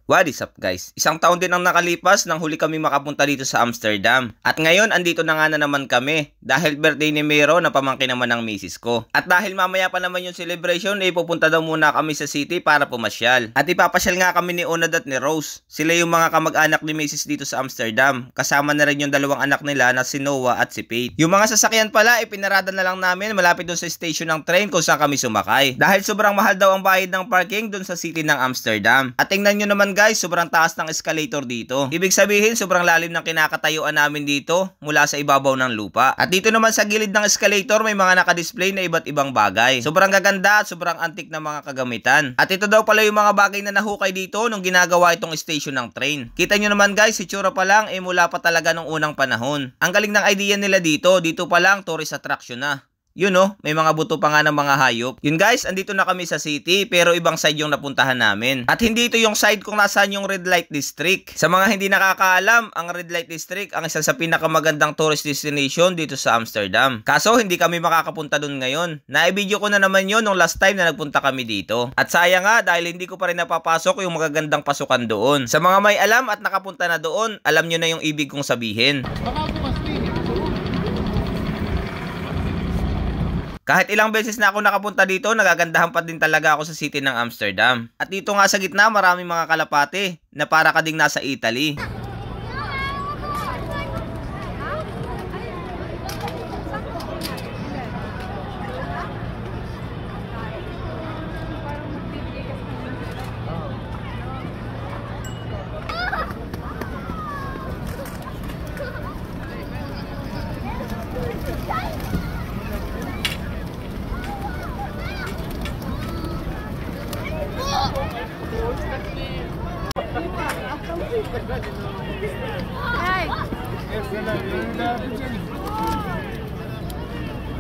What is up guys? Isang taon din ang nakalipas nang huli kami makapunta dito sa Amsterdam. At ngayon andito na nga na naman kami dahil birthday ni Mero na pamangkin naman ng misis ko. At dahil mamaya pa naman yung celebration, pupunta daw muna kami sa city para pumasyal. At ipapasyal nga kami ni Unad at ni Rose. Sila yung mga kamag-anak ni misis dito sa Amsterdam. Kasama na rin yung dalawang anak nila na si Noah at si Faith. Yung mga sasakyan pala pinarada na lang namin malapit doon sa station ng train kung saan kami sumakay. Dahil sobrang mahal daw ang bayad ng parking doon sa city ng Amsterdam. At tingnan nyo naman guys, sobrang taas ng escalator dito. Ibig sabihin, sobrang lalim ng kinakatayuan namin dito mula sa ibabaw ng lupa. At dito naman sa gilid ng escalator, may mga nakadisplay na iba't ibang bagay. Sobrang gaganda at sobrang antik na mga kagamitan. At ito daw pala yung mga bagay na nahukay dito nung ginagawa itong station ng train. Kita nyo naman guys, si tsura pa lang mula pa talaga nung unang panahon. Ang galing ng idea nila dito pa lang tourist attraction na. Yun may mga buto pa nga ng mga hayop. Yun guys, andito na kami sa city pero ibang side yung napuntahan namin. At hindi ito yung side kung nasaan yung red light district. Sa mga hindi nakakaalam, ang red light district ang isa sa pinakamagandang tourist destination dito sa Amsterdam. Kaso hindi kami makakapunta dun ngayon. Naibidyo ko na naman yun nung last time na nagpunta kami dito. At sayang nga dahil hindi ko pa rin napapasok yung magagandang pasukan doon. Sa mga may alam at nakapunta na doon, alam nyo na yung ibig kong sabihin. Kahit ilang beses na ako nakapunta dito, nagagandahan pa din talaga ako sa city ng Amsterdam. At dito nga sa gitna, maraming mga kalapate na para ka ding nasa Italy.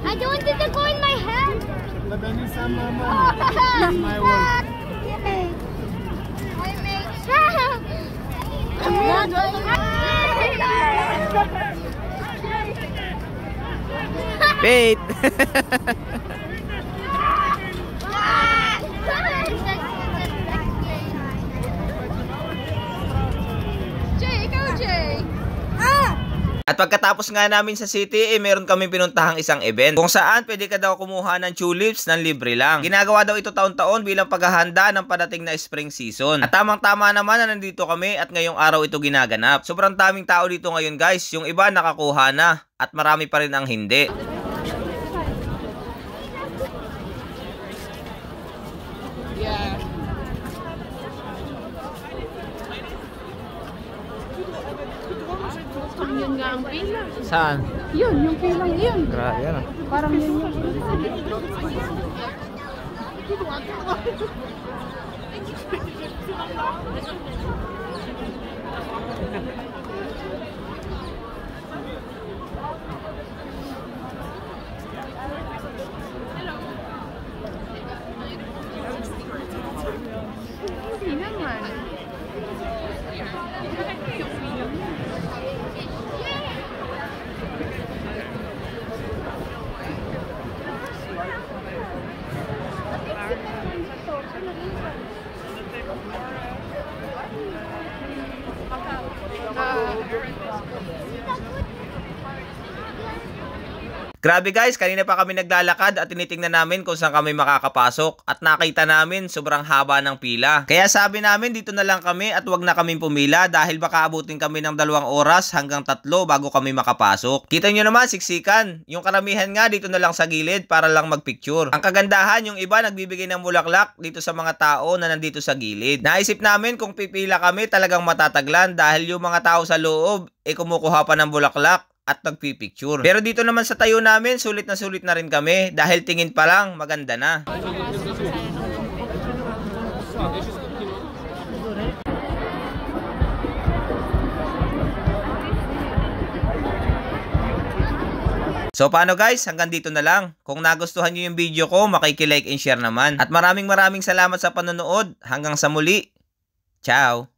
I don't want it to go in my hand. But then you said mama. It's my work. I make Wait! Jay, go Jay! At pagkatapos nga namin sa city, meron kami pinuntahang isang event kung saan pwede ka daw kumuha ng tulips ng libre lang. Ginagawa daw ito taon-taon bilang paghahanda ng padating na spring season. At tamang-tama naman na nandito kami at ngayong araw ito ginaganap. Sobrang daming tao dito ngayon guys. Yung iba nakakuha na at marami pa rin ang hindi. Yun nga ang pila. Saan? Yun, yung pilang yun. Grabe yan. Parang yun yung hindi naman. Grabe guys, kanina pa kami naglalakad at tinitingnan namin kung saan kami makakapasok at nakita namin sobrang haba ng pila. Kaya sabi namin dito na lang kami at wag na kaming pumila dahil baka abutin kami ng 2 oras hanggang 3 bago kami makapasok. Kita nyo naman siksikan, yung karamihan nga dito na lang sa gilid para lang magpicture. Ang kagandahan, yung iba nagbibigay ng bulaklak dito sa mga tao na nandito sa gilid. Naisip namin kung pipila kami talagang matataglan dahil yung mga tao sa loob kumukuha pa ng bulaklak at nagpipicture. Pero dito naman sa tayo namin, sulit na rin kami dahil tingin pa lang maganda na. So paano guys, hanggang dito na lang. Kung nagustuhan nyo yung video ko, makikilike and share naman. At maraming salamat sa panonood. Hanggang sa muli. Ciao!